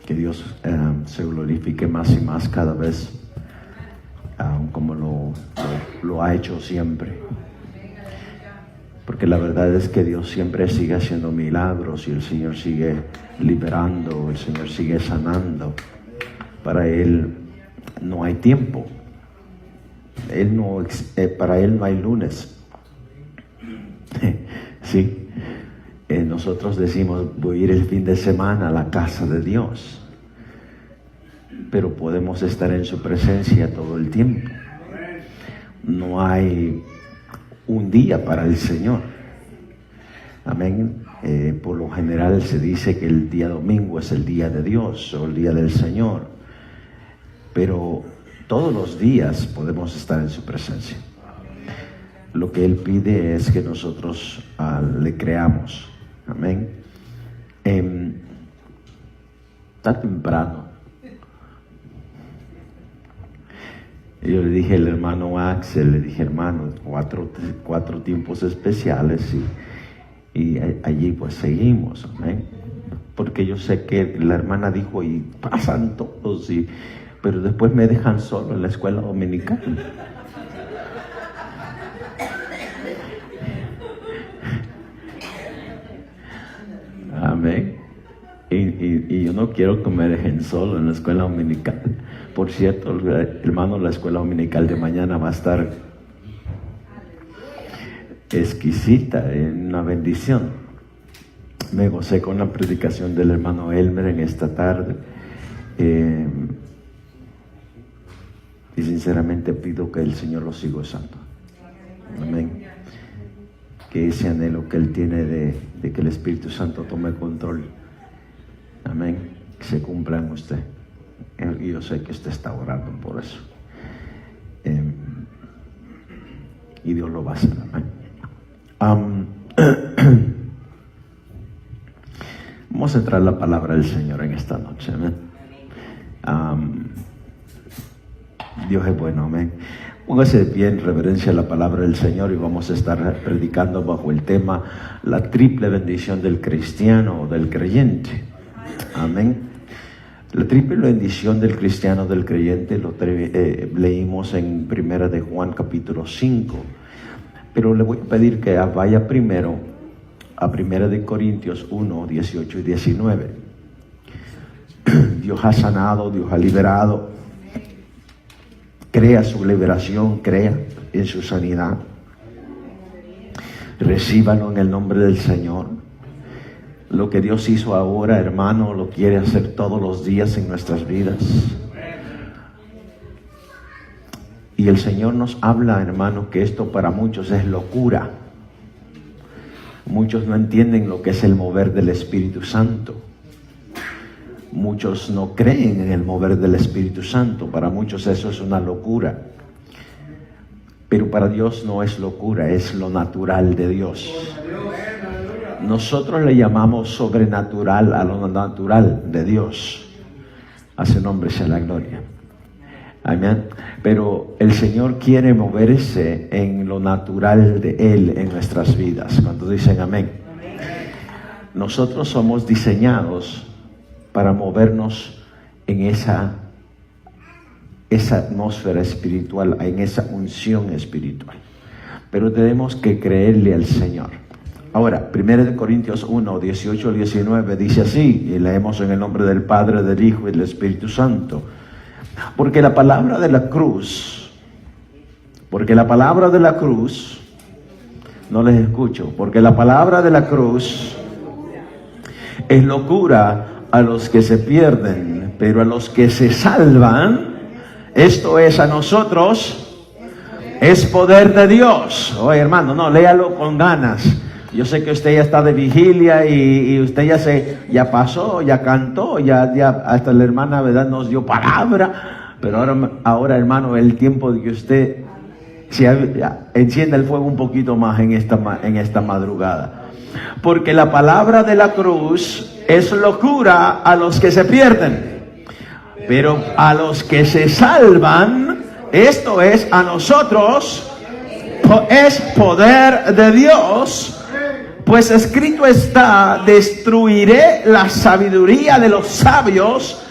Que Dios se glorifique más y más cada vez, como lo ha hecho siempre. Porque la verdad es que Dios siempre sigue haciendo milagros y el Señor sigue liberando, el Señor sigue sanando. Para Él no hay tiempo. Para Él no hay lunes. Sí. Nosotros decimos, voy a ir el fin de semana a la casa de Dios, pero podemos estar en su presencia todo el tiempo. No hay un día para el Señor. Amén. Por lo general se dice que el día domingo es el día de Dios o el día del Señor, pero todos los días podemos estar en su presencia. Lo que Él pide es que nosotros le creamos. Amén. Está temprano. Yo le dije al hermano Axel, le dije, hermano, cuatro tiempos especiales y allí pues seguimos. Amén. Porque yo sé que la hermana dijo, y pasan todos, pero después me dejan solo en la escuela dominical. Amén. Y yo no quiero que me dejen solo en la escuela dominical. Por cierto, hermano, la escuela dominical de mañana va a estar exquisita, en una bendición. Me gocé con la predicación del hermano Elmer en esta tarde. Y sinceramente pido que el Señor lo siga usando. Amén. Que ese anhelo que Él tiene de que el Espíritu Santo tome control, amén, que se cumpla en usted. Y yo sé que usted está orando por eso. Y Dios lo va a hacer. Amén. Vamos a entrar a la palabra del Señor en esta noche. Amén. Dios es bueno. Amén. Póngase de pie en reverencia a la palabra del Señor y vamos a estar predicando bajo el tema la triple bendición del cristiano o del creyente. Amén. La triple bendición del cristiano o del creyente lo leímos en 1 de Juan capítulo 5. Pero le voy a pedir que vaya primero a 1 de Corintios 1, 18 y 19. Dios ha sanado, Dios ha liberado. Crea su liberación, crea en su sanidad. Recíbalo en el nombre del Señor. Lo que Dios hizo ahora, hermano, lo quiere hacer todos los días en nuestras vidas. Y el Señor nos habla, hermano, que esto para muchos es locura. Muchos no entienden lo que es el mover del Espíritu Santo. Muchos no creen en el mover del Espíritu Santo. Para muchos eso es una locura. Pero para Dios no es locura, es lo natural de Dios. Nosotros le llamamos sobrenatural a lo natural de Dios. A su nombre sea la gloria. Amén. Pero el Señor quiere moverse en lo natural de Él en nuestras vidas. Cuando dicen amén. Nosotros somos diseñados para movernos en esa atmósfera espiritual, en esa unción espiritual. Pero tenemos que creerle al Señor. Ahora, 1 Corintios 1, 18 al 19 dice así, y leemos en el nombre del Padre, del Hijo y del Espíritu Santo. Porque la palabra de la cruz, no les escucho, porque la palabra de la cruz es locura a los que se pierden, pero a los que se salvan, esto es a nosotros, es poder de Dios. Oye, hermano, no, léalo con ganas. Yo sé que usted ya está de vigilia y usted ya pasó, ya cantó, ya hasta la hermana, ¿verdad?, nos dio palabra. Pero ahora, hermano, el tiempo de que usted encienda el fuego un poquito más en esta madrugada. Porque la palabra de la cruz es locura a los que se pierden, pero a los que se salvan, esto es a nosotros, es poder de Dios Pues escrito está: destruiré la sabiduría de los sabios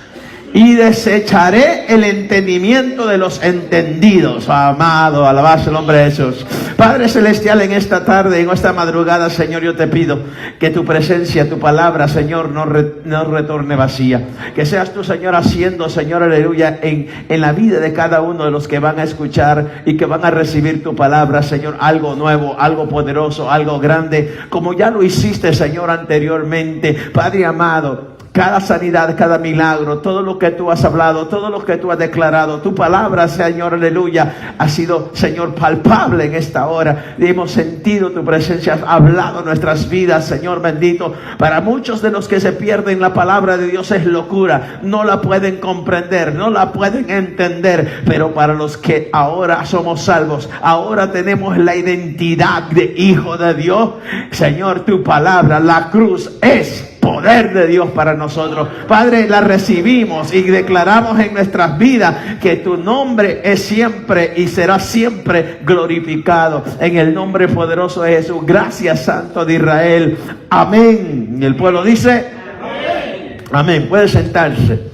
y desecharé el entendimiento de los entendidos. Amado, alabado el nombre de Jesús. Padre celestial, en esta tarde, en esta madrugada, Señor, yo te pido que tu presencia, tu palabra, Señor, no retorne vacía. Que seas tú, Señor, haciendo, Señor, aleluya, en la vida de cada uno de los que van a escuchar y que van a recibir tu palabra, Señor, algo nuevo, algo poderoso, algo grande, como ya lo hiciste, Señor, anteriormente. Padre amado, cada sanidad, cada milagro, todo lo que tú has hablado, todo lo que tú has declarado, tu palabra, Señor, aleluya, ha sido, Señor, palpable en esta hora. Hemos sentido tu presencia, has hablado nuestras vidas, Señor bendito. Para muchos de los que se pierden, la palabra de Dios es locura, no la pueden comprender, no la pueden entender. Pero para los que ahora somos salvos, ahora tenemos la identidad de hijo de Dios, Señor, tu palabra, la cruz, es poder de Dios para nosotros. Padre, la recibimos y declaramos en nuestras vidas que tu nombre es siempre y será siempre glorificado. En el nombre poderoso de Jesús. Gracias, Santo de Israel. Amén. Y el pueblo dice: amén. Amén. Puede sentarse.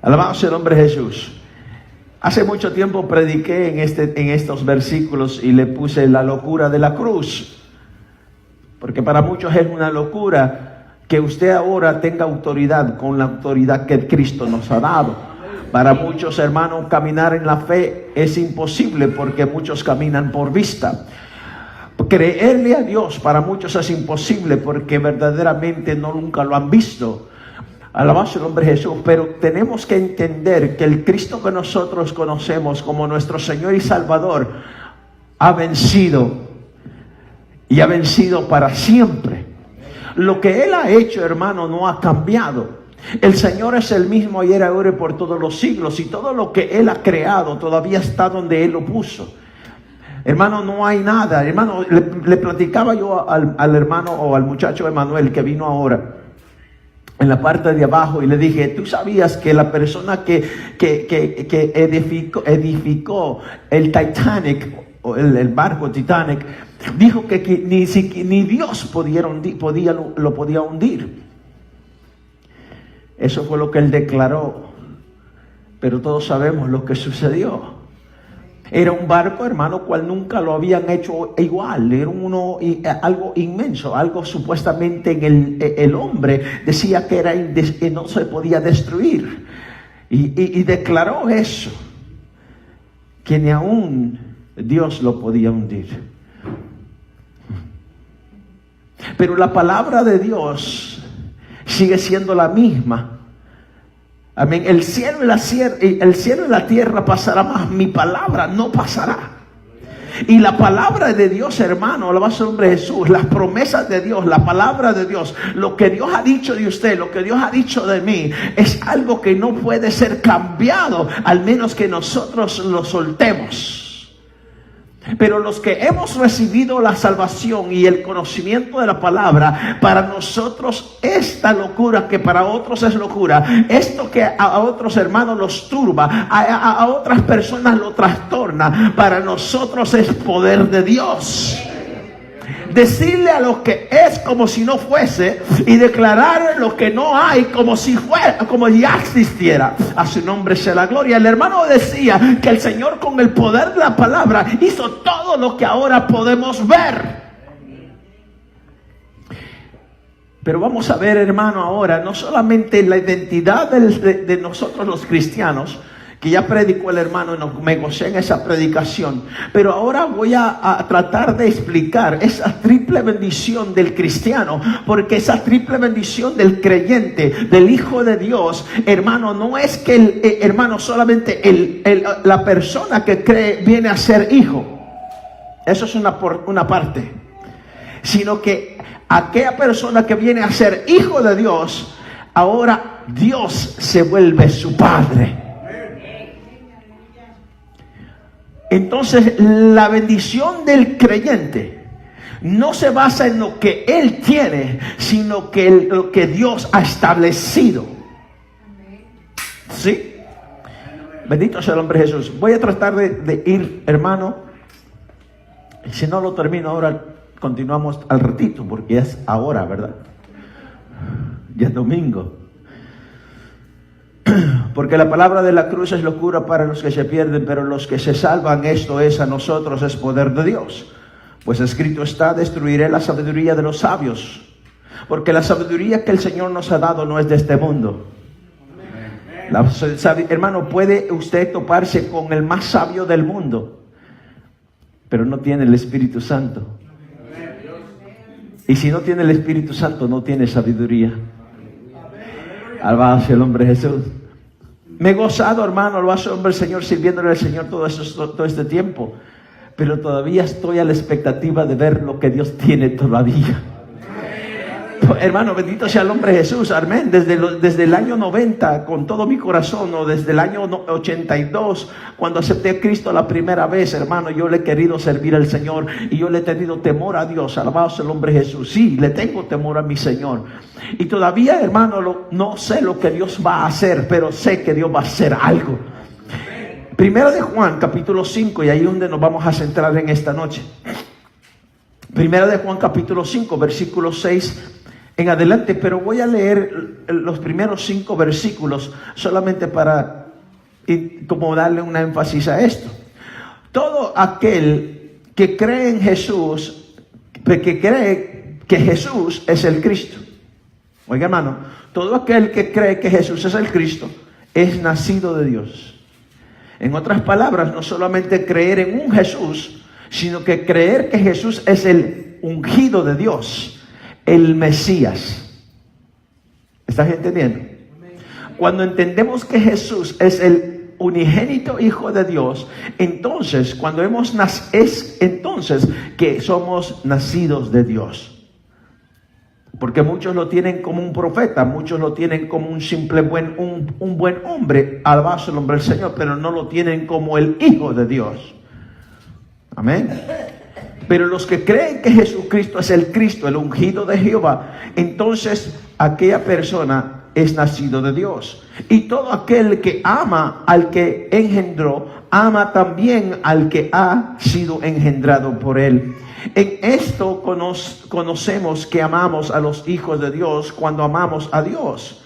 Alabado sea el nombre de Jesús. Hace mucho tiempo prediqué en estos versículos y le puse la locura de la cruz. Porque para muchos es una locura que usted ahora tenga autoridad con la autoridad que Cristo nos ha dado. Para muchos, hermanos, caminar en la fe es imposible porque muchos caminan por vista. Creerle a Dios para muchos es imposible porque verdaderamente nunca lo han visto. Alabado el nombre de Jesús. Pero tenemos que entender que el Cristo que nosotros conocemos como nuestro Señor y Salvador ha vencido, y ha vencido para siempre. Lo que Él ha hecho, hermano, no ha cambiado. El Señor es el mismo ayer, ahora y por todos los siglos. Y todo lo que Él ha creado todavía está donde Él lo puso. Hermano, no hay nada. Hermano, le platicaba yo al hermano o al muchacho Emanuel que vino ahora en la parte de abajo, y le dije: ¿tú sabías que la persona que edificó el Titanic, o el barco Titanic, dijo que ni Dios lo podía hundir? Eso fue lo que él declaró. Pero todos sabemos lo que sucedió. Era un barco, hermano, cual nunca lo habían hecho igual. Era algo inmenso, algo supuestamente en el hombre decía que no se podía destruir. Y declaró eso, que ni aún Dios lo podía hundir. Pero la palabra de Dios sigue siendo la misma. Amén. El cielo y la tierra pasará, mas mi palabra no pasará. Y la palabra de Dios, hermano, alabado sea el nombre de Jesús, las promesas de Dios, la palabra de Dios, lo que Dios ha dicho de usted, lo que Dios ha dicho de mí, es algo que no puede ser cambiado, al menos que nosotros lo soltemos. Pero los que hemos recibido la salvación y el conocimiento de la palabra, para nosotros esta locura que para otros es locura, esto que a otros hermanos los turba, a otras personas lo trastorna, para nosotros es poder de Dios. Decirle a lo que es como si no fuese, y declarar lo que no hay como si fuera, como ya existiera. A su nombre sea la gloria. El hermano decía que el Señor, con el poder de la palabra, hizo todo lo que ahora podemos ver. Pero vamos a ver, hermano, ahora no solamente la identidad de nosotros los cristianos, que ya predicó el hermano y me gocé en esa predicación, pero ahora voy a tratar de explicar esa triple bendición del cristiano, porque esa triple bendición del creyente, del Hijo de Dios, hermano, no es que hermano, solamente la persona que cree viene a ser hijo. Eso es una parte, sino que aquella persona que viene a ser hijo de Dios, ahora Dios se vuelve su padre. Entonces, la bendición del creyente no se basa en lo que él tiene, sino que lo que Dios ha establecido. ¿Sí? Bendito sea el nombre de Jesús. Voy a tratar de ir, hermano, y si no lo termino ahora continuamos al ratito, porque ya es ahora, ¿verdad? Ya es domingo. Porque la palabra de la cruz es locura para los que se pierden, pero los que se salvan, esto es a nosotros, es poder de Dios. Pues escrito está: destruiré la sabiduría de los sabios. Porque la sabiduría que el Señor nos ha dado no es de este mundo. Hermano, puede usted toparse con el más sabio del mundo, pero no tiene el Espíritu Santo. Y si no tiene el Espíritu Santo, no tiene sabiduría. Alabado sea el nombre de Jesús. Me he gozado, hermano, alabado sea el nombre del Señor, sirviéndole al Señor todo este tiempo. Pero todavía estoy a la expectativa de ver lo que Dios tiene todavía. Hermano, bendito sea el nombre de Jesús, amén. Desde el año 90, con todo mi corazón, o desde el año 82, cuando acepté a Cristo la primera vez, hermano, yo le he querido servir al Señor y yo le he tenido temor a Dios. Alabado sea el nombre de Jesús. Sí, le tengo temor a mi Señor. Y todavía, hermano, no sé lo que Dios va a hacer, pero sé que Dios va a hacer algo. Primero de Juan, capítulo 5, y ahí es donde nos vamos a centrar en esta noche. Primero de Juan, capítulo 5, versículo 6 en adelante, pero voy a leer los primeros 5 versículos solamente para como darle un énfasis a esto. Todo aquel que cree en Jesús, que cree que Jesús es el Cristo. Oiga, hermano, todo aquel que cree que Jesús es el Cristo es nacido de Dios. En otras palabras, no solamente creer en un Jesús, sino que creer que Jesús es el ungido de Dios, el Mesías. ¿Estás entendiendo? Cuando entendemos que Jesús es el unigénito Hijo de Dios, entonces es entonces que somos nacidos de Dios. Porque muchos lo tienen como un profeta, muchos lo tienen como un simple un buen hombre, alabado sea el nombre del Señor, pero no lo tienen como el Hijo de Dios. Amén. Pero los que creen que Jesucristo es el Cristo, el ungido de Jehová, entonces aquella persona es nacido de Dios. Y todo aquel que ama al que engendró, ama también al que ha sido engendrado por él. En esto conocemos que amamos a los hijos de Dios cuando amamos a Dios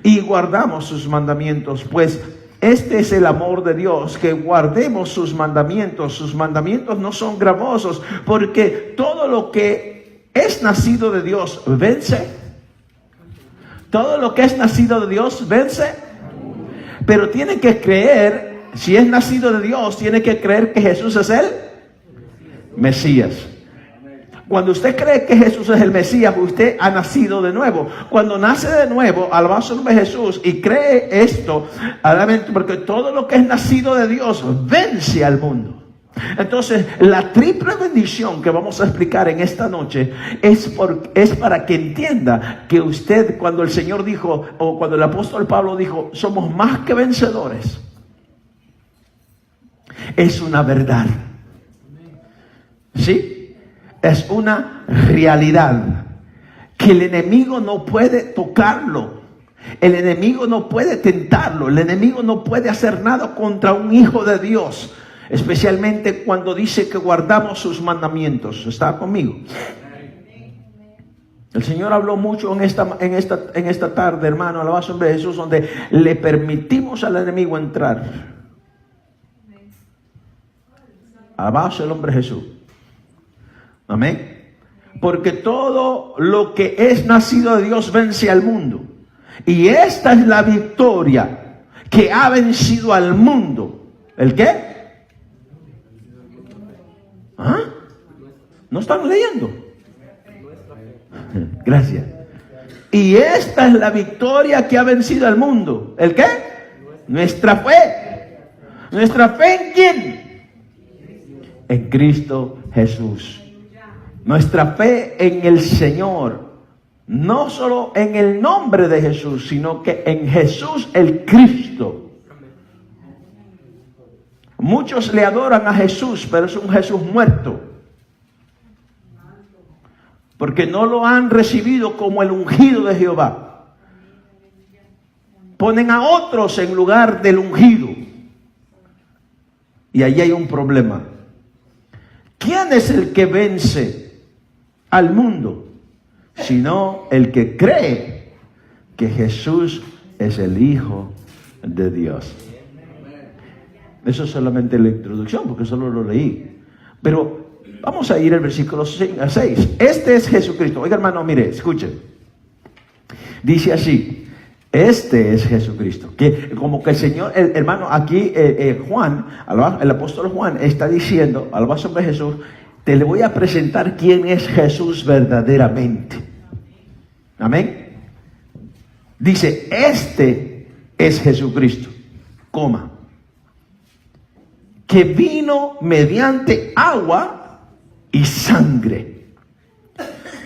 y guardamos sus mandamientos, pues este es el amor de Dios, que guardemos sus mandamientos. Sus mandamientos no son gravosos, porque todo lo que es nacido de Dios vence. Todo lo que es nacido de Dios vence. Pero tiene que creer, si es nacido de Dios, tiene que creer que Jesús es el Mesías. Cuando usted cree que Jesús es el Mesías, usted ha nacido de nuevo. Cuando nace de nuevo, alabado sea el nombre de Jesús, y cree esto, porque todo lo que es nacido de Dios vence al mundo. Entonces, la triple bendición que vamos a explicar en esta noche es para que entienda que usted, cuando el Señor dijo, o cuando el apóstol Pablo dijo, somos más que vencedores, es una verdad. ¿Sí? Es una realidad que el enemigo no puede tocarlo. El enemigo no puede tentarlo. El enemigo no puede hacer nada contra un hijo de Dios. Especialmente cuando dice que guardamos sus mandamientos. ¿Está conmigo? El Señor habló mucho en esta tarde, hermano, alabado sea el nombre de Jesús, donde le permitimos al enemigo entrar. Alabado sea el nombre de Jesús. Amén. Porque todo lo que es nacido de Dios vence al mundo. Y esta es la victoria que ha vencido al mundo. ¿El qué? ¿Ah? ¿No están leyendo? Gracias. Y esta es la victoria que ha vencido al mundo. ¿El qué? Nuestra fe. ¿Nuestra fe en quién? En Cristo Jesús. Nuestra fe en el Señor, no solo en el nombre de Jesús, sino que en Jesús el Cristo. Muchos le adoran a Jesús, pero es un Jesús muerto, porque no lo han recibido como el ungido de Jehová. Ponen a otros en lugar del ungido, y allí hay un problema. ¿Quién es el que vence al mundo, sino el que cree que Jesús es el Hijo de Dios. Eso es solamente la introducción, porque solo lo leí. Pero vamos a ir al versículo 6. Este es Jesucristo. Oiga, hermano, mire, escuche. Dice así: este es Jesucristo. Que como que el Señor, hermano, aquí Juan, el apóstol Juan está diciendo al vaso de Jesús: te le voy a presentar quién es Jesús verdaderamente. Amén. Dice: este es Jesucristo, coma, que vino mediante agua y sangre.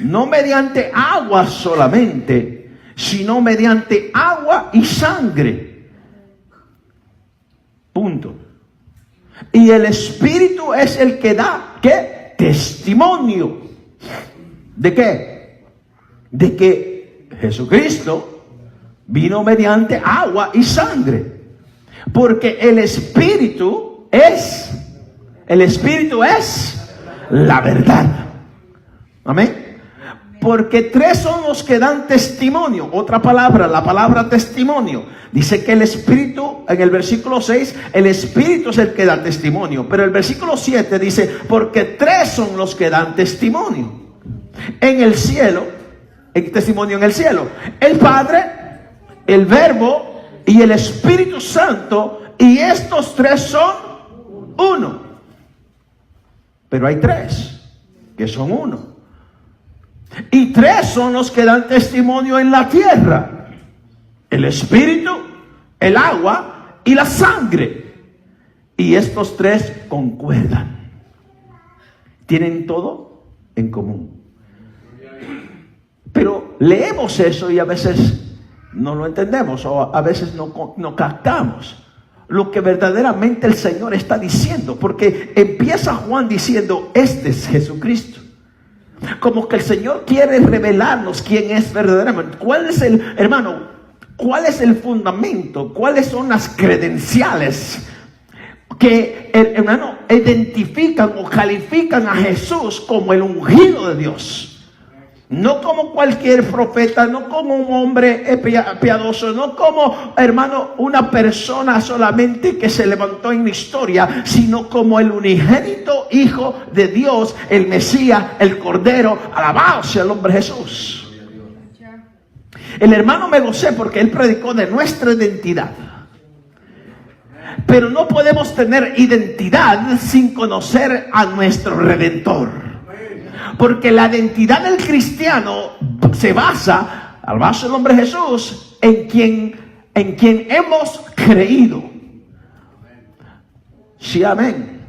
No mediante agua solamente, sino mediante agua y sangre. Punto. Y el Espíritu es el que da, ¿qué? Testimonio. ¿De qué? De que Jesucristo vino mediante agua y sangre. Porque el Espíritu es la verdad. Amén. Porque tres son los que dan testimonio. Otra palabra, la palabra testimonio. Dice que el Espíritu, en el versículo 6, el Espíritu es el que da testimonio. Pero el versículo 7 dice: porque tres son los que dan testimonio. En el cielo, el testimonio en el cielo: el Padre, el Verbo y el Espíritu Santo. Y estos tres son uno. Pero hay tres que son uno. Y tres son los que dan testimonio en la tierra: el Espíritu, el agua y la sangre. Y estos tres concuerdan. Tienen todo en común. Pero leemos eso y a veces no lo entendemos, o a veces no captamos lo que verdaderamente el Señor está diciendo. Porque empieza Juan diciendo: este es Jesucristo. Como que el Señor quiere revelarnos quién es verdaderamente. ¿Cuál es cuál es el fundamento? ¿Cuáles son las credenciales que, hermano, identifican o califican a Jesús como el ungido de Dios? No como cualquier profeta, no como un hombre piadoso, no como, hermano, una persona solamente que se levantó en la historia, sino como el unigénito Hijo de Dios, el Mesías, el Cordero. Alabado sea el nombre de Jesús. El hermano me gocé porque él predicó de nuestra identidad. Pero no podemos tener identidad sin conocer a nuestro Redentor. Porque la identidad del cristiano se basa, al base del nombre de Jesús, en quien hemos creído. Sí, amén.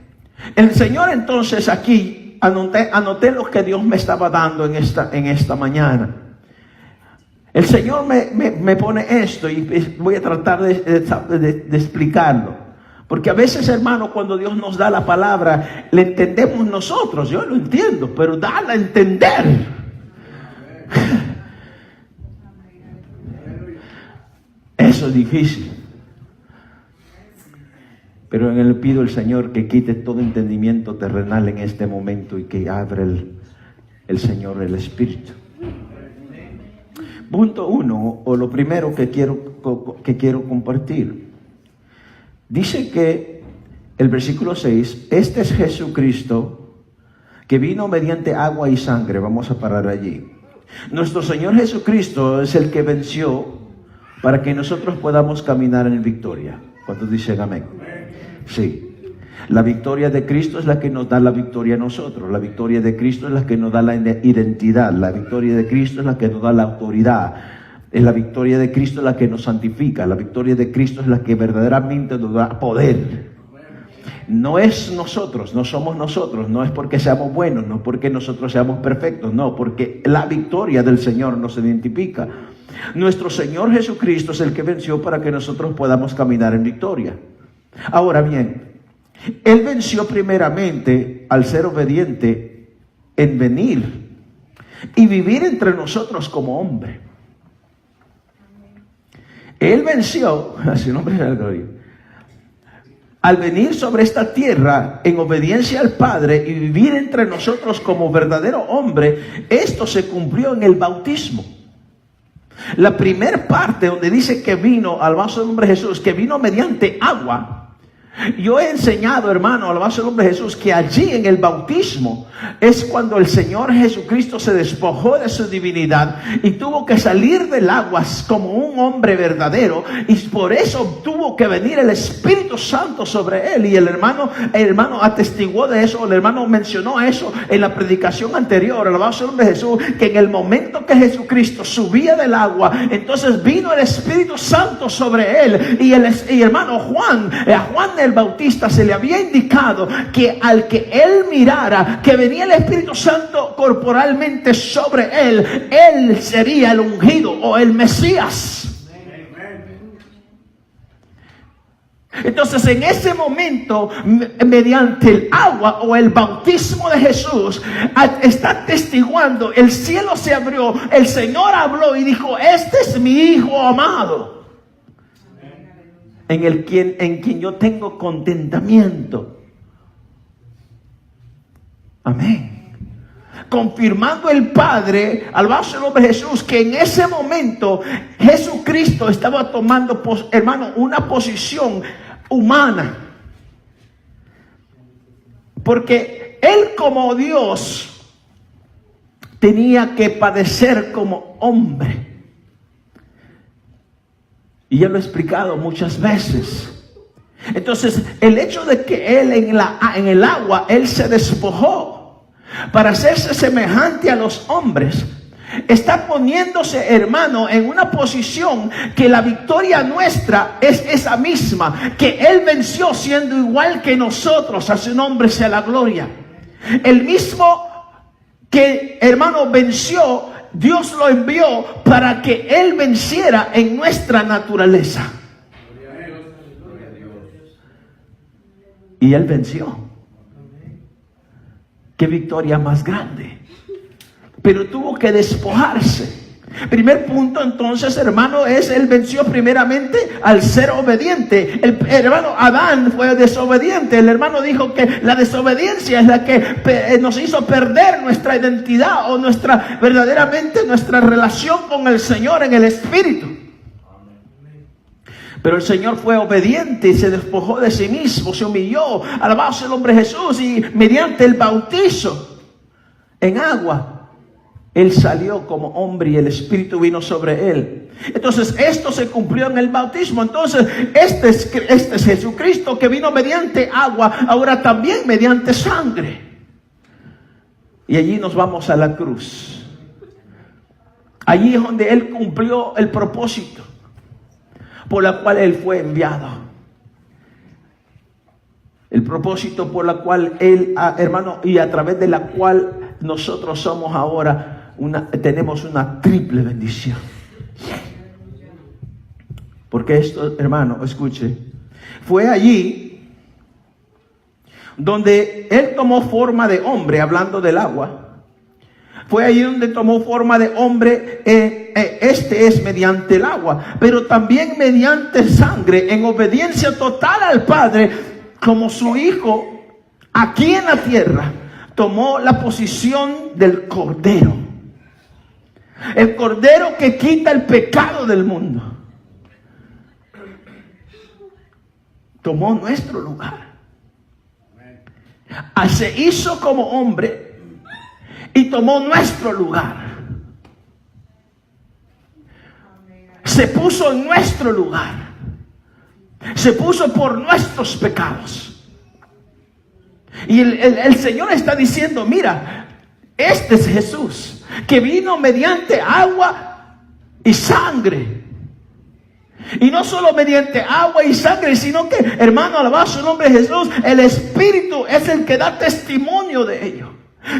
El Señor, entonces, aquí anoté lo que Dios me estaba dando en esta mañana. El Señor me pone esto y voy a tratar de explicarlo. Porque a veces, hermano, cuando Dios nos da la palabra, le entendemos nosotros. Yo lo entiendo, pero dala a entender. Eso es difícil. Pero le pido al Señor que quite todo entendimiento terrenal en este momento y que abra el Señor el Espíritu. Punto 1, o lo primero que quiero compartir. Dice que el versículo 6, este es Jesucristo que vino mediante agua y sangre. Vamos a parar allí. Nuestro Señor Jesucristo es el que venció para que nosotros podamos caminar en victoria. ¿Cuántos dicen amén? Sí. La victoria de Cristo es la que nos da la victoria a nosotros. La victoria de Cristo es la que nos da la identidad. La victoria de Cristo es la que nos da la autoridad. Es la victoria de Cristo la que nos santifica. La victoria de Cristo es la que verdaderamente nos da poder. No es nosotros, no somos nosotros. No es porque seamos buenos, no porque nosotros seamos perfectos. No, porque la victoria del Señor nos identifica. Nuestro Señor Jesucristo es el que venció para que nosotros podamos caminar en victoria. Ahora bien, Él venció primeramente al ser obediente en venir y vivir entre nosotros como hombre. Él venció, a su nombre es la gloria, al venir sobre esta tierra en obediencia al Padre y vivir entre nosotros como verdadero hombre, esto se cumplió en el bautismo. La primera parte donde dice que vino, alabanza al nombre de Jesús, que vino mediante agua. Yo he enseñado, hermano, alabanza al nombre de Jesús, que allí en el bautismo es cuando el Señor Jesucristo se despojó de su divinidad y tuvo que salir del agua como un hombre verdadero, y por eso tuvo que venir el Espíritu Santo sobre él. Y el hermano atestiguó de eso, el hermano mencionó eso en la predicación anterior, alabanza al nombre de Jesús, que en el momento que Jesucristo subía del agua, entonces vino el Espíritu Santo sobre él. Y hermano Juan, a Juan el Bautista se le había indicado que al que él mirara que venía el Espíritu Santo corporalmente sobre él, él sería el ungido o el Mesías. Entonces en ese momento, mediante el agua o el bautismo de Jesús, está testiguando, el cielo se abrió, el Señor habló y dijo: este es mi Hijo amado, en quien yo tengo contentamiento. Amén. Confirmando el Padre, alabado sea el nombre de Jesús, que en ese momento Jesucristo estaba tomando, hermano, una posición humana. Porque Él como Dios tenía que padecer como hombre. Y ya lo he explicado muchas veces. Entonces, el hecho de que Él en el agua, Él se despojó para hacerse semejante a los hombres, está poniéndose, hermano, en una posición que la victoria nuestra es esa misma, que Él venció siendo igual que nosotros. A su nombre sea la gloria. El mismo que, hermano, venció, Dios lo envió para que Él venciera en nuestra naturaleza. Y Él venció. Qué victoria más grande. Pero tuvo que despojarse. Primer punto, entonces, hermano, es Él venció primeramente al ser obediente. El hermano Adán fue desobediente. El hermano dijo que la desobediencia es la que nos hizo perder nuestra identidad o verdaderamente nuestra relación con el Señor en el Espíritu. Pero el Señor fue obediente y se despojó de sí mismo, se humilló, alabado sea el nombre de Jesús, y mediante el bautizo en agua, Él salió como hombre y el Espíritu vino sobre Él. Entonces esto se cumplió en el bautismo. Entonces este es Jesucristo que vino mediante agua, ahora también mediante sangre. Y allí nos vamos a la cruz. Allí es donde Él cumplió el propósito por la cual Él fue enviado. El propósito por la cual Él, hermano, y a través de la cual nosotros somos ahora tenemos una triple bendición. Porque esto, hermano, escuche, fue allí donde Él tomó forma de hombre, hablando del agua. Fue allí donde tomó forma de hombre, este es mediante el agua, pero también mediante sangre, en obediencia total al Padre, como su Hijo, aquí en la tierra, tomó la posición del Cordero. El Cordero que quita el pecado del mundo. Tomó nuestro lugar. Se hizo como hombre y tomó nuestro lugar. Se puso en nuestro lugar. Se puso por nuestros pecados. Y el Señor está diciendo: mira, este es Jesús, que vino mediante agua y sangre. Y no solo mediante agua y sangre, sino que, hermano, alabado su nombre Jesús, el Espíritu es el que da testimonio de ello.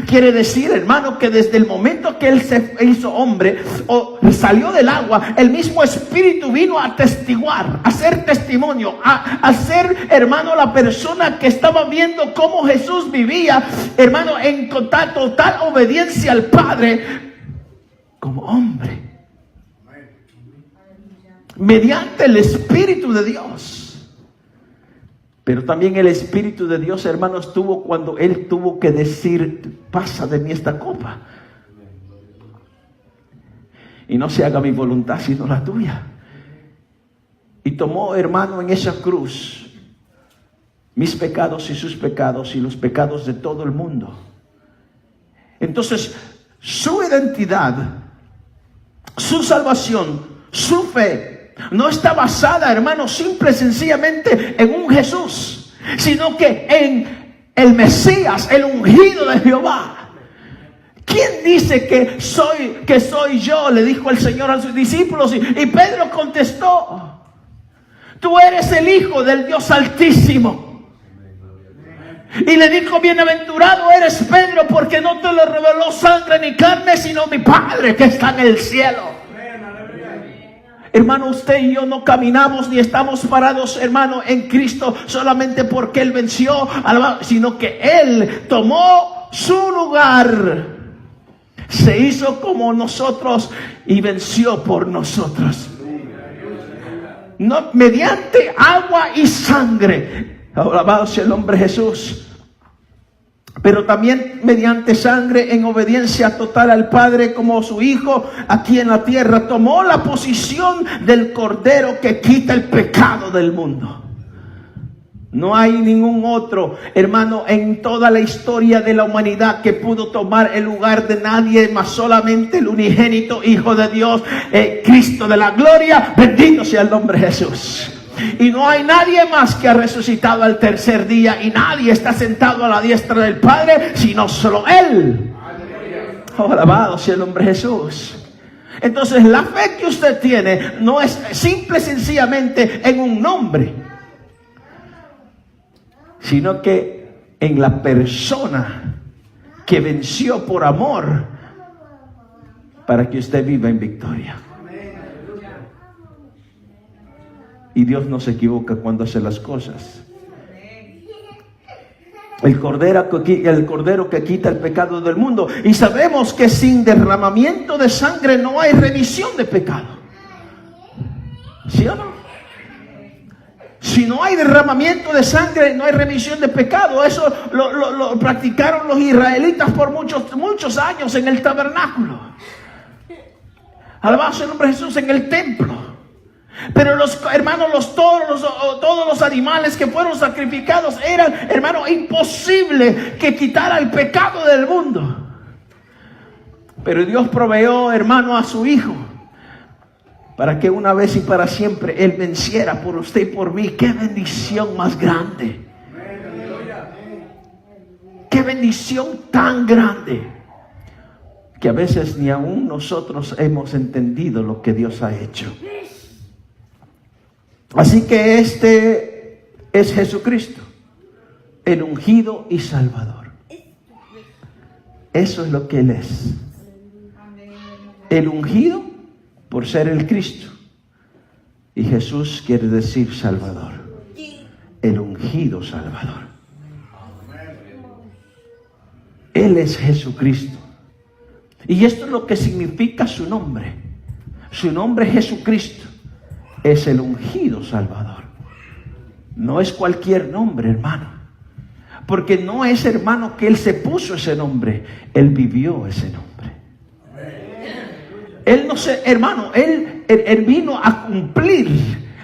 Quiere decir, hermano, que desde el momento que Él se hizo hombre o salió del agua, el mismo Espíritu vino a testiguar, a hacer testimonio, a ser, hermano, la persona que estaba viendo cómo Jesús vivía, hermano, en total obediencia al Padre como hombre, mediante el Espíritu de Dios. Pero también el Espíritu de Dios, hermanos, estuvo cuando Él tuvo que decir: pasa de mí esta copa. Y no se haga mi voluntad sino la tuya. Y tomó, hermano, en esa cruz mis pecados y sus pecados y los pecados de todo el mundo. Entonces, su identidad, su salvación, su fe, no está basada, hermano, simple y sencillamente en un Jesús, sino que en el Mesías, el ungido de Jehová. ¿Quién dice que soy yo?, le dijo el Señor a sus discípulos. Y Pedro contestó: tú eres el Hijo del Dios Altísimo. Y le dijo: bienaventurado eres, Pedro, porque no te lo reveló sangre ni carne, sino mi Padre que está en el cielo. Hermano, usted y yo no caminamos ni estamos parados, hermano, en Cristo solamente porque Él venció, sino que Él tomó su lugar, se hizo como nosotros y venció por nosotros. No, mediante agua y sangre. Alabado sea el nombre de Jesús. Pero también mediante sangre, en obediencia total al Padre como su Hijo aquí en la tierra, tomó la posición del Cordero que quita el pecado del mundo. No hay ningún otro, hermano, en toda la historia de la humanidad que pudo tomar el lugar de nadie más, solamente el unigénito Hijo de Dios, Cristo de la gloria. Bendito sea el nombre de Jesús. Y no hay nadie más que ha resucitado al tercer día, y nadie está sentado a la diestra del Padre, sino solo Él. Oh, alabado sea el nombre de Jesús. Entonces, la fe que usted tiene no es simple y sencillamente en un nombre, sino que en la persona que venció por amor para que usted viva en victoria. Y Dios no se equivoca cuando hace las cosas. El cordero que quita el pecado del mundo. Y sabemos que sin derramamiento de sangre no hay remisión de pecado. ¿Sí o no? Si no hay derramamiento de sangre, no hay remisión de pecado. Eso lo practicaron los israelitas por muchos años en el tabernáculo. Alabado sea el nombre de Jesús, en el templo. Pero todos los animales que fueron sacrificados eran, hermano, imposible que quitara el pecado del mundo. Pero Dios proveyó, hermano, a su Hijo para que una vez y para siempre Él venciera por usted y por mí. ¡Qué bendición más grande! ¡Qué bendición tan grande! Que a veces ni aún nosotros hemos entendido lo que Dios ha hecho. Así que este es Jesucristo, el ungido y Salvador. Eso es lo que Él es. El ungido por ser el Cristo. Y Jesús quiere decir Salvador. El ungido Salvador. Él es Jesucristo. Y esto es lo que significa su nombre. Su nombre es Jesucristo. Es el ungido Salvador. No es cualquier nombre, hermano. Porque no es, hermano, que Él se puso ese nombre. Él vivió ese nombre. Él no se, hermano, él vino a cumplir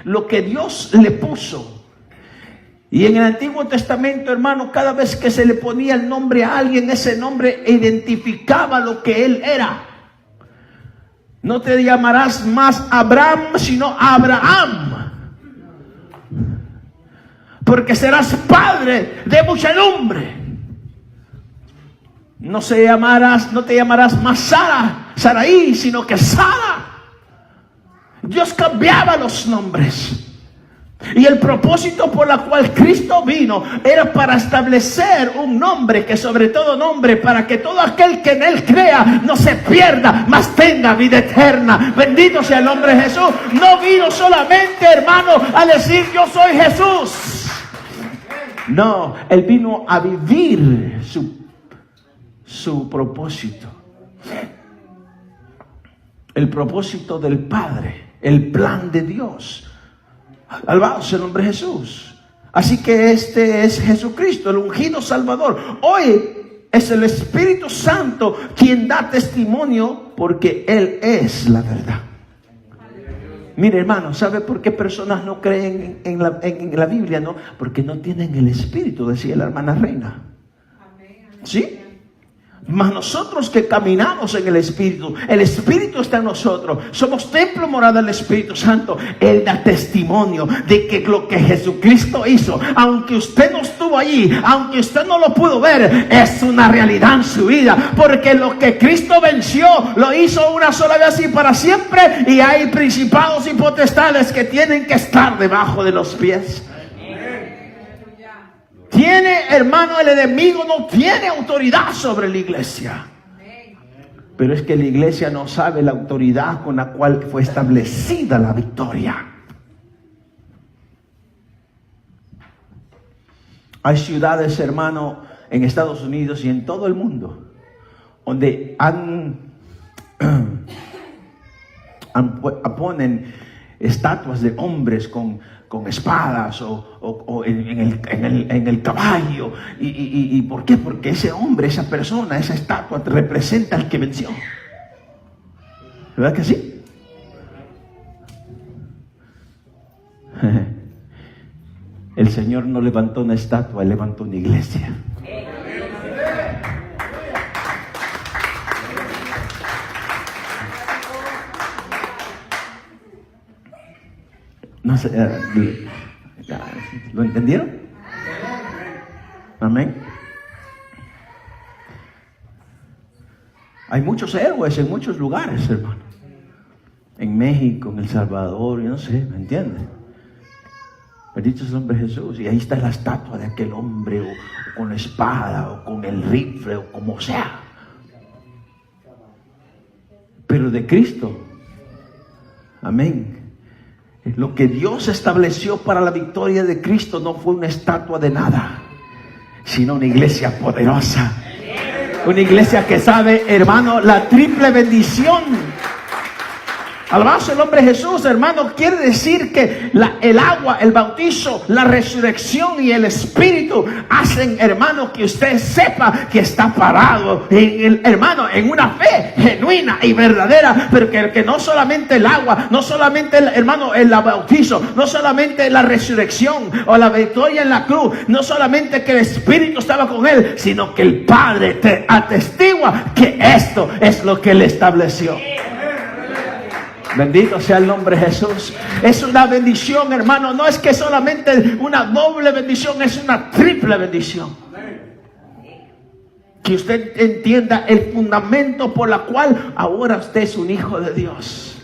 lo que Dios le puso. Y en el Antiguo Testamento, hermano, cada vez que se le ponía el nombre a alguien, ese nombre identificaba lo que él era. No te llamarás más Abraham, sino Abraham, porque serás padre de muchedumbre. No te llamarás más Saraí, sino que Sara. Dios cambiaba los nombres. Y el propósito por la cual Cristo vino era para establecer un nombre que sobre todo nombre, para que todo aquel que en Él crea no se pierda, mas tenga vida eterna. Bendito sea el nombre de Jesús. No vino solamente, hermano, a decir yo soy Jesús. No, Él vino a vivir su propósito. El propósito del Padre, el plan de Dios. Alabado sea el nombre de Jesús. Así que este es Jesucristo, el ungido Salvador. Hoy es el Espíritu Santo quien da testimonio, porque Él es la verdad. Mire, hermano, ¿sabe por qué personas no creen en la Biblia? No, porque no tienen el Espíritu, decía la hermana Reina. ¿Sí? Mas nosotros que caminamos en el Espíritu está en nosotros, somos templo morada del Espíritu Santo. Él da testimonio de que lo que Jesucristo hizo, aunque usted no estuvo allí, aunque usted no lo pudo ver, es una realidad en su vida, porque lo que Cristo venció, lo hizo una sola vez y para siempre, y hay principados y potestades que tienen que estar debajo de los pies. Tiene, hermano, el enemigo no tiene autoridad sobre la iglesia. Pero es que la iglesia no sabe la autoridad con la cual fue establecida la victoria. Hay ciudades, hermano, en Estados Unidos y en todo el mundo, donde ponen estatuas de hombres con espadas o en el caballo. ¿Y por qué? Porque ese hombre, esa persona, esa estatua representa al que venció. ¿Verdad que sí? El Señor no levantó una estatua, Él levantó una iglesia. No sé, ¿lo entendieron? Amén. Hay muchos héroes en muchos lugares, hermano. En México, en El Salvador, yo no sé, ¿me entienden? Bendito es el nombre de Jesús. Y ahí está la estatua de aquel hombre, o con la espada, o con el rifle, o como sea. Pero de Cristo, amén. Lo que Dios estableció para la victoria de Cristo no fue una estatua de nada, sino una iglesia poderosa. Una iglesia que sabe, hermano, la triple bendición. Alabado el nombre de Jesús, hermano. Quiere decir que el agua, el bautizo, la resurrección y el Espíritu hacen, hermano, que usted sepa que está parado, hermano, en una fe genuina y verdadera. Pero que no solamente el agua, no solamente, hermano, el bautizo, no solamente la resurrección o la victoria en la cruz, no solamente que el Espíritu estaba con él, sino que el Padre te atestigua que esto es lo que él estableció. Bendito sea el nombre de Jesús. Es una bendición, hermano. No es que solamente una doble bendición, es una triple bendición. Que usted entienda el fundamento por la cual ahora usted es un hijo de Dios.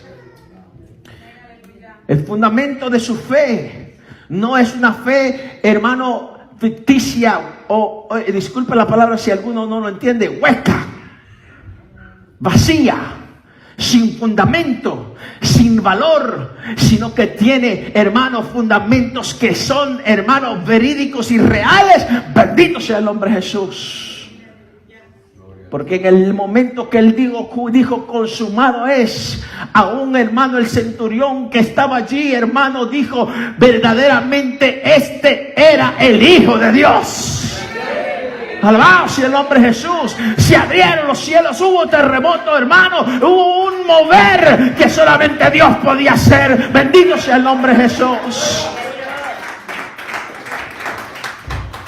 El fundamento de su fe no es una fe, hermano, ficticia o disculpe la palabra si alguno no lo entiende, hueca, vacía, sin fundamento, sin valor, sino que tiene, hermanos, fundamentos que son, hermanos, verídicos y reales. Bendito sea el nombre de Jesús. Porque en el momento que él dijo consumado es, aún, hermano, el centurión que estaba allí, hermano, dijo verdaderamente este era el Hijo de Dios. Alabado sea el nombre de Jesús. Se abrieron los cielos, hubo terremoto, hermano, hubo un mover que solamente Dios podía hacer. Bendito sea el nombre de Jesús.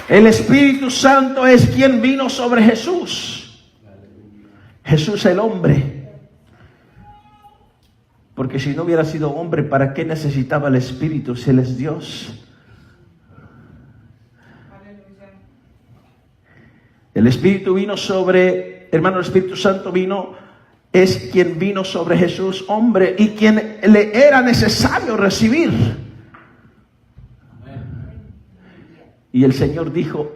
El Espíritu Santo es quien vino sobre Jesús. Jesús el hombre. Porque si no hubiera sido hombre, ¿para qué necesitaba el Espíritu si Él es Dios? El Espíritu vino sobre, hermano, el Espíritu Santo vino, es quien vino sobre Jesús, hombre, y quien le era necesario recibir. Y el Señor dijo,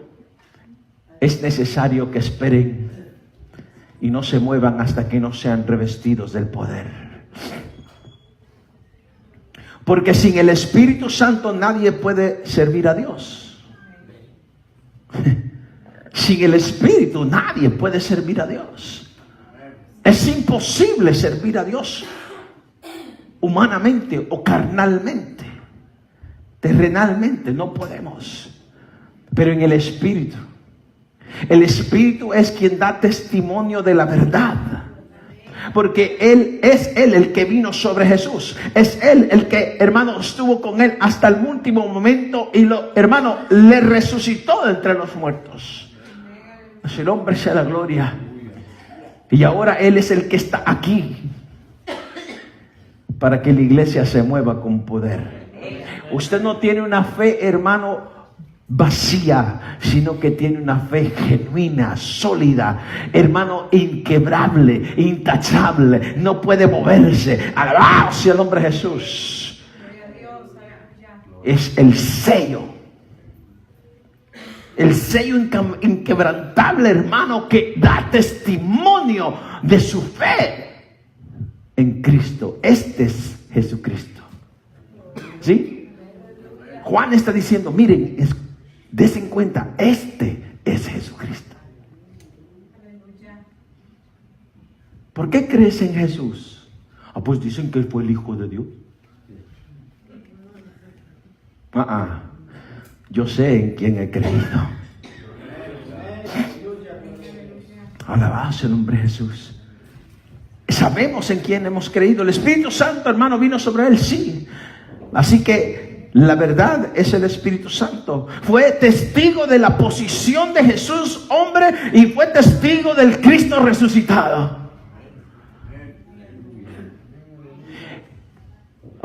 es necesario que esperen y no se muevan hasta que no sean revestidos del poder. Porque sin el Espíritu Santo nadie puede servir a Dios. Sin el Espíritu nadie puede servir a Dios. Es imposible servir a Dios humanamente o carnalmente. Terrenalmente no podemos, pero en el Espíritu. El Espíritu es quien da testimonio de la verdad. Porque es Él el que vino sobre Jesús. Es Él el que, hermano, estuvo con Él hasta el último momento y hermano, le resucitó de entre los muertos. Así el hombre sea la gloria. Y ahora Él es el que está aquí para que la iglesia se mueva con poder. Usted no tiene una fe, hermano, vacía, sino que tiene una fe genuina, sólida, hermano, inquebrable, intachable, no puede moverse. Alabado sea el nombre de Jesús. Es el sello inquebrantable, hermano, que da testimonio de su fe en Cristo. Este es Jesucristo. ¿Sí? Juan está diciendo, miren, dense en cuenta, este es Jesucristo. ¿Por qué crees en Jesús? Pues dicen que Él fue el Hijo de Dios. Yo sé en quién he creído. Alabado sea el nombre de Jesús. Sabemos en quién hemos creído. El Espíritu Santo, hermano, vino sobre Él, sí. Así que la verdad es el Espíritu Santo. Fue testigo de la posición de Jesús, hombre, y fue testigo del Cristo resucitado.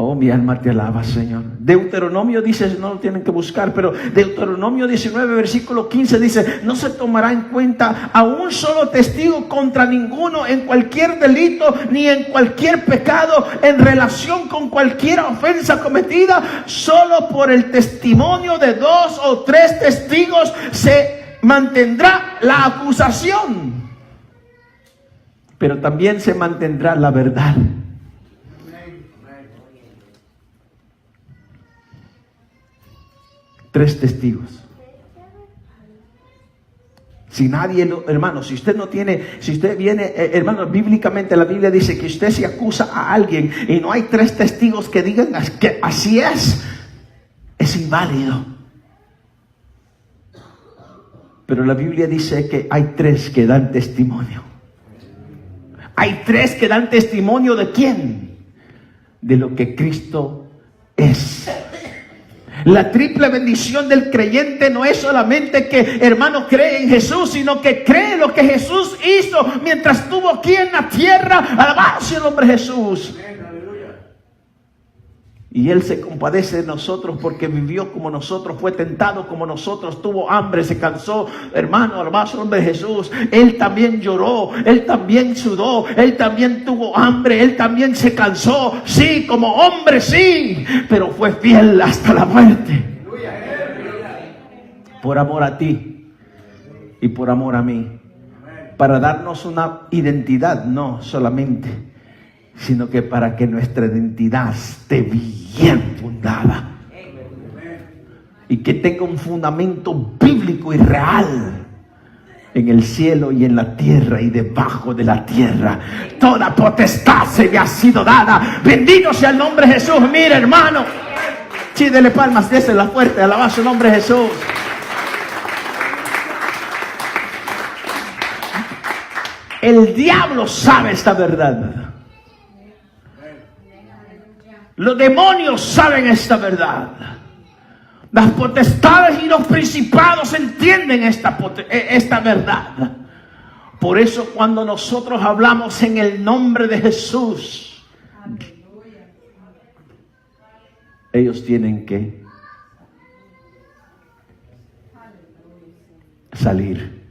Oh, mi alma te alaba, Señor. Deuteronomio dice, no lo tienen que buscar, pero Deuteronomio 19, versículo 15 dice, no se tomará en cuenta a un solo testigo contra ninguno en cualquier delito ni en cualquier pecado en relación con cualquier ofensa cometida. Solo por el testimonio de 2 o 3 testigos se mantendrá la acusación, pero también se mantendrá la verdad. Tres testigos. Si nadie, hermano, si usted viene, hermano, bíblicamente la Biblia dice que usted se acusa a alguien y no hay 3 testigos que digan que así es inválido. Pero la Biblia dice que hay 3 que dan testimonio. Hay 3 que dan testimonio ¿de quién? De lo que Cristo es. La triple bendición del creyente no es solamente que, hermano, cree en Jesús, sino que cree lo que Jesús hizo mientras estuvo aquí en la tierra. Alabado sea el nombre de Jesús. Y Él se compadece de nosotros porque vivió como nosotros, fue tentado como nosotros, tuvo hambre, se cansó. Hermano, alabado sea el nombre de Jesús. Él también lloró, Él también sudó, Él también tuvo hambre, Él también se cansó. Sí, como hombre, sí, pero fue fiel hasta la muerte. Por amor a ti y por amor a mí. Para darnos una identidad, no solamente, sino que para que nuestra identidad esté bien fundada y que tenga un fundamento bíblico y real en el cielo y en la tierra y debajo de la tierra. Toda potestad se me ha sido dada. Bendito sea el nombre de Jesús. Mire, hermano, sí, dele palmas, désela fuerte, alabado sea el nombre de Jesús. El diablo sabe esta verdad. Los demonios saben esta verdad. Las potestades y los principados entienden esta verdad. Por eso cuando nosotros hablamos en el nombre de Jesús, ellos tienen que salir.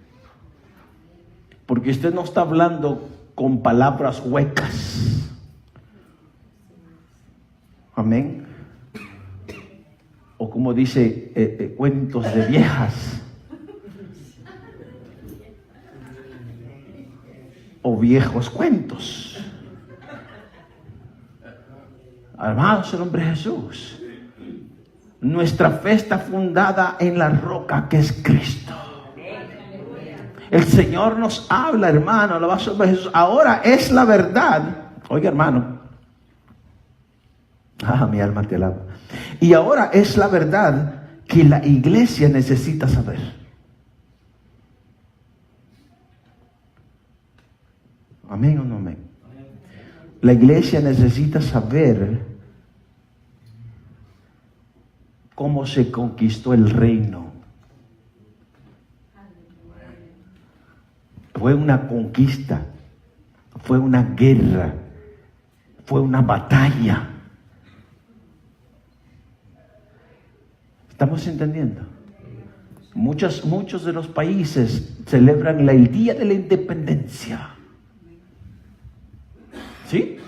Porque usted no está hablando con palabras huecas. Amén. O como dice, cuentos de viejas. O viejos cuentos. Alabado sea el nombre de Jesús. Nuestra fe está fundada en la roca que es Cristo. El Señor nos habla, hermano. Alabado sea el nombre de Jesús. Ahora es la verdad. Oiga, hermano. Mi alma te alaba. Y ahora es la verdad que la iglesia necesita saber. ¿Amén o no amén? La iglesia necesita saber cómo se conquistó el reino. Fue una conquista, fue una guerra, fue una batalla. ¿Estamos entendiendo? Muchos de los países celebran el Día de la Independencia. ¿Sí?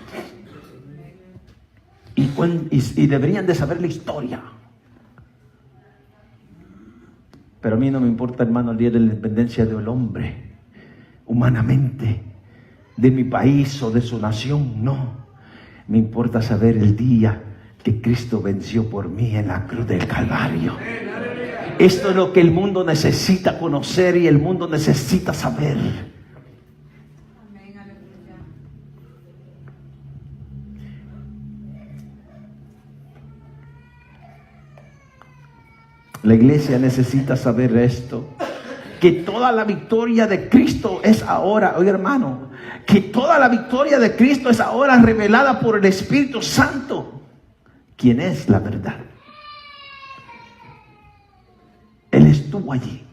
Y deberían de saber la historia. Pero a mí no me importa, hermano, el Día de la Independencia del hombre, humanamente, de mi país o de su nación, no. Me importa saber el día que Cristo venció por mí en la cruz del Calvario. Esto es lo que el mundo necesita conocer y el mundo necesita saber. La iglesia necesita saber esto, que toda la victoria de Cristo es ahora, oye hermano, que toda la victoria de Cristo es ahora revelada por el Espíritu Santo, quien es la verdad. Él estuvo allí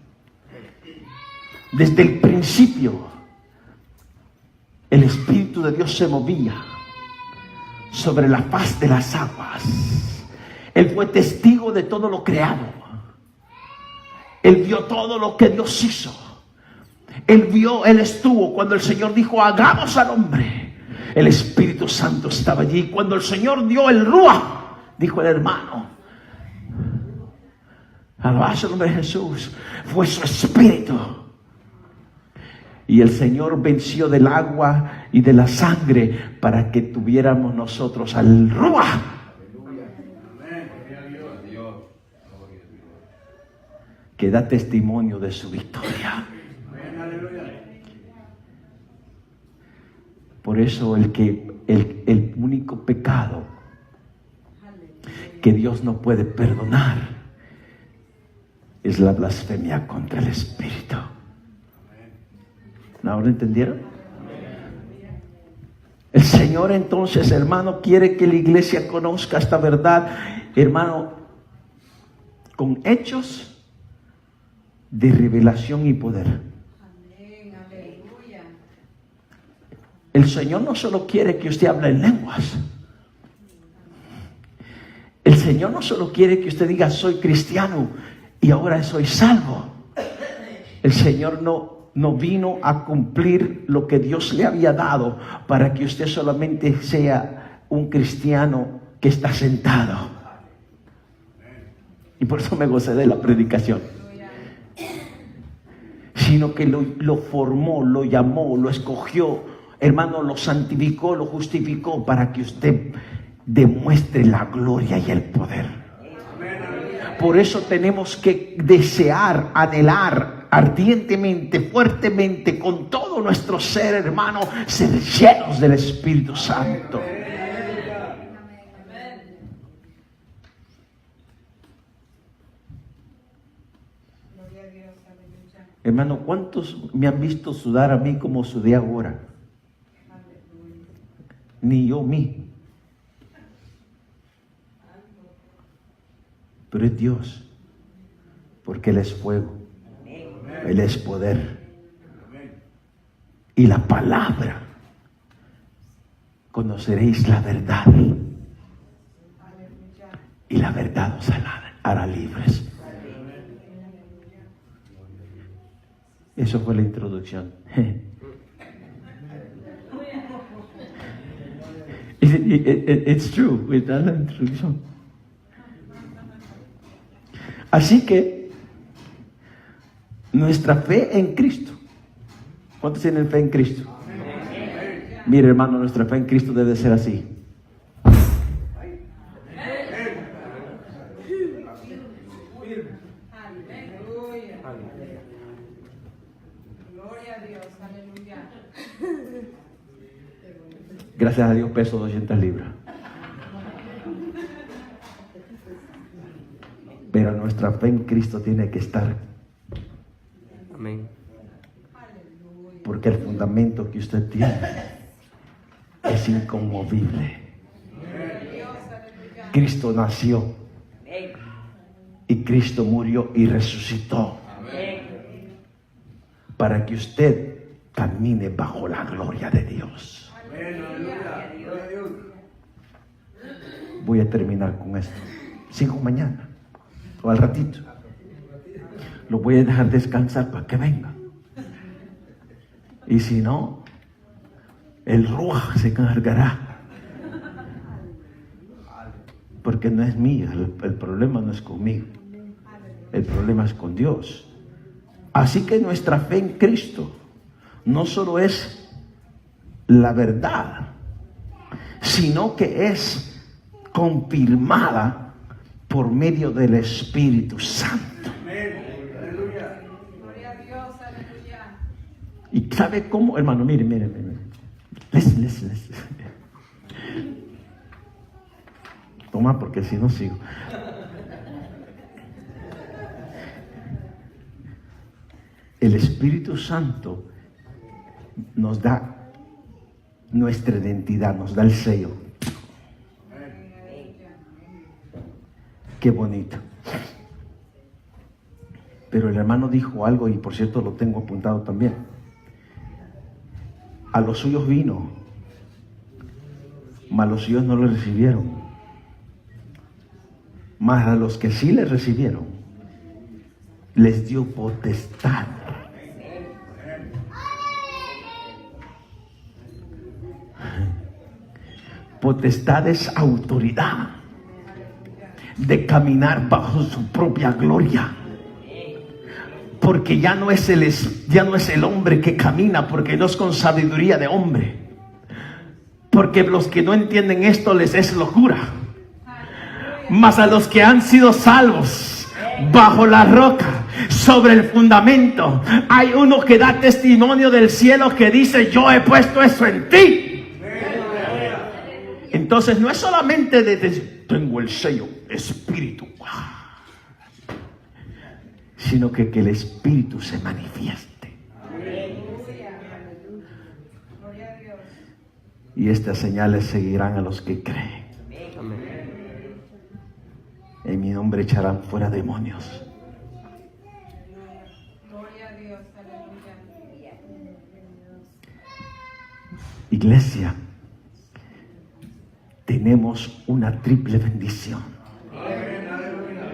desde el principio. El Espíritu de Dios se movía sobre la faz de las aguas. Él fue testigo de todo lo creado. Él vio todo lo que Dios hizo. Él estuvo cuando el Señor dijo, hagamos al hombre. El Espíritu Santo estaba allí. Cuando el Señor dio el Ruach, dijo el hermano, alabado el nombre de Jesús, fue su Espíritu. Y el Señor venció del agua y de la sangre para que tuviéramos nosotros al Ruach, que da testimonio de su victoria. Por eso el único pecado que Dios no puede perdonar es la blasfemia contra el Espíritu. ¿Ahora entendieron? El Señor entonces, hermano, quiere que la iglesia conozca esta verdad, hermano, con hechos de revelación y poder. Amén, aleluya. El Señor no solo quiere que usted hable en lenguas. El Señor no solo quiere que usted diga soy cristiano y ahora soy salvo. El Señor no vino a cumplir lo que Dios le había dado para que usted solamente sea un cristiano que está sentado. Y por eso me gocé de la predicación. Sino que lo formó, lo llamó, lo escogió, hermano, lo santificó, lo justificó para que usted demuestre la gloria y el poder. Por eso tenemos que desear, anhelar ardientemente, fuertemente, con todo nuestro ser, hermano, ser llenos del Espíritu Santo. Hermano, ¿cuántos me han visto sudar a mí como sudé ahora? Ni yo mí. Pero es Dios, porque Él es fuego, Él es poder. Y la palabra, conoceréis la verdad, y la verdad os hará libres. Eso fue la introducción. It's true, esta es la introducción. Así que nuestra fe en Cristo. ¿Cuántos tienen fe en Cristo? Mire, hermano, nuestra fe en Cristo debe ser así. Gracias a Dios peso 200 libras. Pero nuestra fe en Cristo tiene que estar. Amén. Porque el fundamento que usted tiene es inconmovible. Cristo nació y Cristo murió y resucitó para que usted camine bajo la gloria de Dios. Voy a terminar con esto. Sigo mañana o al ratito. Lo voy a dejar descansar para que venga. Y si no, el Ruaj se encargará. Porque no es mío, el problema no es conmigo. El problema es con Dios. Así que nuestra fe en Cristo no solo es la verdad, sino que es confirmada por medio del Espíritu Santo. Gloria a Dios, aleluya. ¿Y sabe cómo, hermano? Mire. Listen. Toma, porque si no sigo. El Espíritu Santo nos da nuestra identidad, nos da el sello. Qué bonito. Pero el hermano dijo algo, y por cierto lo tengo apuntado también. A los suyos vino, mas los suyos no le recibieron. Mas a los que sí le recibieron, les dio potestad. Potestad es autoridad de caminar bajo su propia gloria. Porque ya no es el hombre que camina, porque no es con sabiduría de hombre. Porque los que no entienden esto les es locura. Mas a los que han sido salvos bajo la roca, sobre el fundamento, hay uno que da testimonio del cielo que dice: yo he puesto eso en ti. Entonces no es solamente de tengo el sello espíritu, sino que el espíritu se manifieste. Y estas señales seguirán a los que creen. En mi nombre echarán fuera demonios. Gloria a Dios, aleluya. Iglesia, tenemos una triple bendición.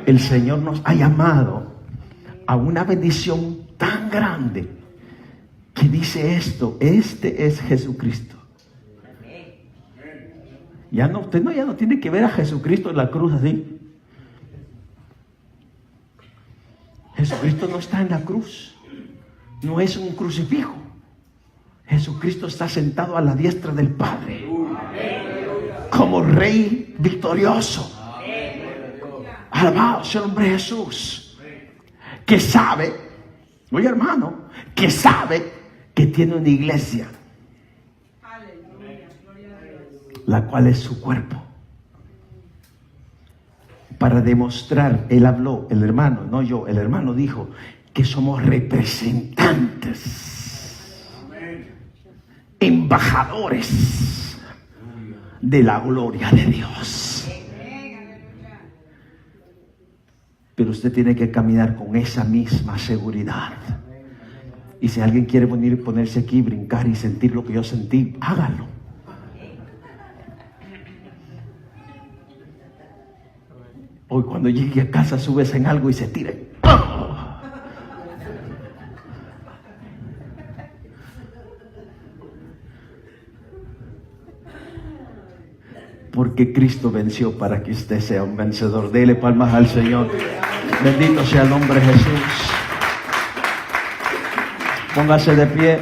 El Señor nos ha llamado a una bendición tan grande que dice esto: este es Jesucristo. Usted ya no tiene que ver a Jesucristo en la cruz así. Jesucristo no está en la cruz, no es un crucifijo. Jesucristo está sentado a la diestra del Padre como Rey victorioso. Alabado sea el nombre de Jesús, que sabe, oye hermano, que sabe que tiene una iglesia, la cual es su cuerpo. Para demostrar, él habló, el hermano, no yo, el hermano dijo que somos representantes, embajadores de la gloria de Dios. Pero usted tiene que caminar con esa misma seguridad. Y si alguien quiere venir, ponerse aquí, brincar y sentir lo que yo sentí, hágalo. Hoy cuando llegue a casa subes en algo y se tire. ¡Oh! Porque Cristo venció para que usted sea un vencedor. Dele palmas al Señor. Bendito sea el nombre de Jesús. Póngase de pie.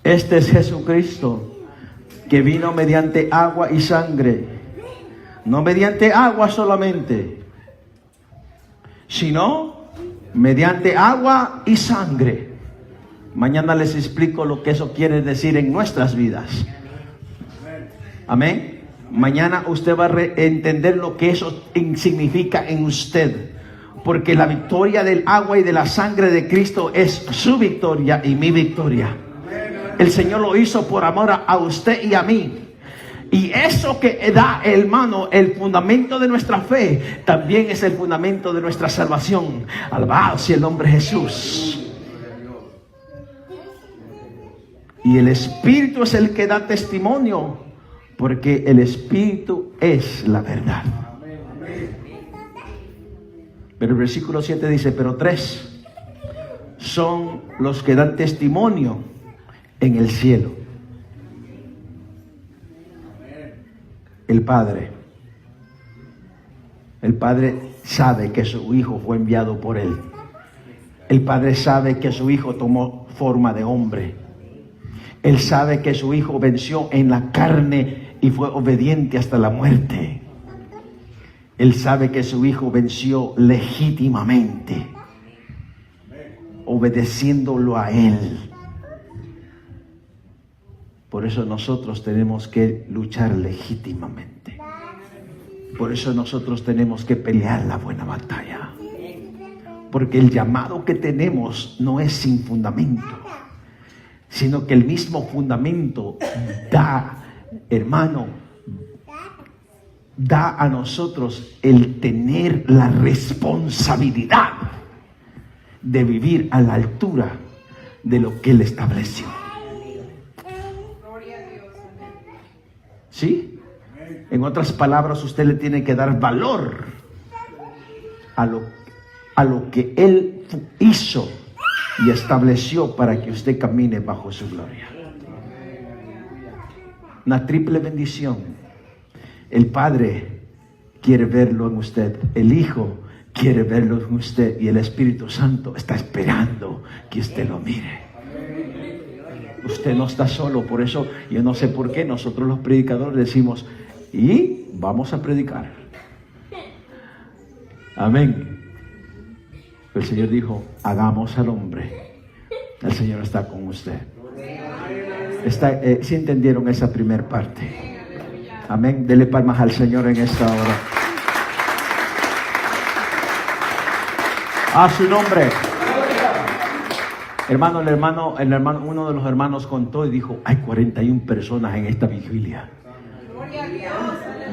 Este es Jesucristo, que vino mediante agua y sangre. No mediante agua solamente, sino mediante agua y sangre. Mañana les explico lo que eso quiere decir en nuestras vidas. Amén. Mañana usted va a entender lo que eso significa en usted. Porque la victoria del agua y de la sangre de Cristo es su victoria y mi victoria. El Señor lo hizo por amor a usted y a mí. Y eso que da, hermano, el fundamento de nuestra fe, también es el fundamento de nuestra salvación. Alabado sea el nombre de Jesús. Y el Espíritu es el que da testimonio, porque el Espíritu es la verdad. Pero el versículo 7 dice, pero 3 son los que dan testimonio en el cielo. El Padre. El Padre sabe que su Hijo fue enviado por Él. El Padre sabe que su Hijo tomó forma de hombre. Él sabe que su Hijo venció en la carne y fue obediente hasta la muerte. Él sabe que su Hijo venció legítimamente, obedeciéndolo a Él. Por eso nosotros tenemos que luchar legítimamente. Por eso nosotros tenemos que pelear la buena batalla. Porque el llamado que tenemos no es sin fundamento, sino que el mismo fundamento da, hermano, da a nosotros el tener la responsabilidad de vivir a la altura de lo que Él estableció. Gloria a Dios. Amén. ¿Sí? En otras palabras, usted le tiene que dar valor a lo que Él hizo y estableció para que usted camine bajo su gloria. Una triple bendición. El Padre quiere verlo en usted, el Hijo quiere verlo en usted y el Espíritu Santo está esperando que usted lo mire. Usted no está solo, por eso yo no sé por qué nosotros los predicadores decimos, y vamos a predicar. Amén. El Señor dijo, hagamos al hombre. El Señor está con usted. ¿Sí entendieron esa primera parte? Amén. Dele palmas al Señor en esta hora. A su nombre. Hermano, uno de los hermanos contó y dijo, hay 41 personas en esta vigilia.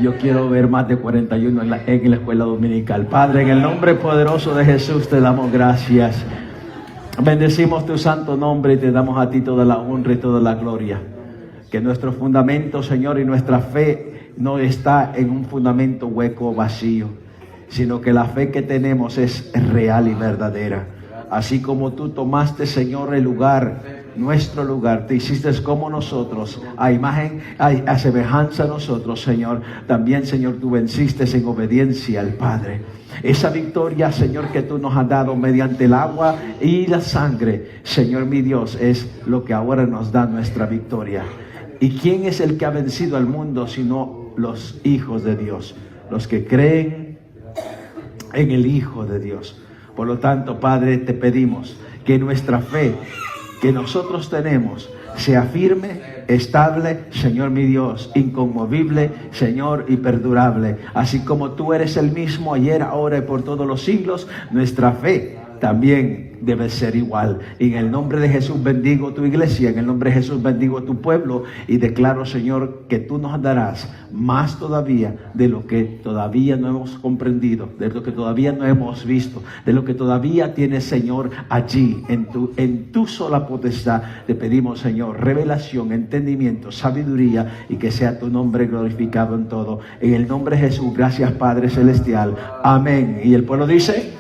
Yo quiero ver más de 41 en la escuela dominical. Padre, en el nombre poderoso de Jesús te damos gracias. Bendecimos tu santo nombre y te damos a ti toda la honra y toda la gloria. Que nuestro fundamento, Señor, y nuestra fe no está en un fundamento hueco o vacío, sino que la fe que tenemos es real y verdadera. Así como tú tomaste, Señor, el lugar, nuestro lugar, te hiciste como nosotros, a imagen, a semejanza a nosotros, Señor. También, Señor, tú venciste en obediencia al Padre. Esa victoria, Señor, que tú nos has dado mediante el agua y la sangre, Señor mi Dios, es lo que ahora nos da nuestra victoria. ¿Y quién es el que ha vencido al mundo sino los hijos de Dios? Los que creen en el Hijo de Dios. Por lo tanto, Padre, te pedimos que nuestra fe que nosotros tenemos sea firme, estable, Señor mi Dios, inconmovible, Señor, y perdurable. Así como tú eres el mismo ayer, ahora y por todos los siglos, nuestra fe también debe ser igual. Y en el nombre de Jesús bendigo tu iglesia, en el nombre de Jesús bendigo tu pueblo y declaro, Señor, que tú nos darás más todavía de lo que todavía no hemos comprendido, de lo que todavía no hemos visto, de lo que todavía tienes, Señor, allí en tu sola potestad. Te pedimos, Señor, revelación, entendimiento, sabiduría, y que sea tu nombre glorificado en todo. En el nombre de Jesús, gracias Padre Celestial. Amén. Y el pueblo dice...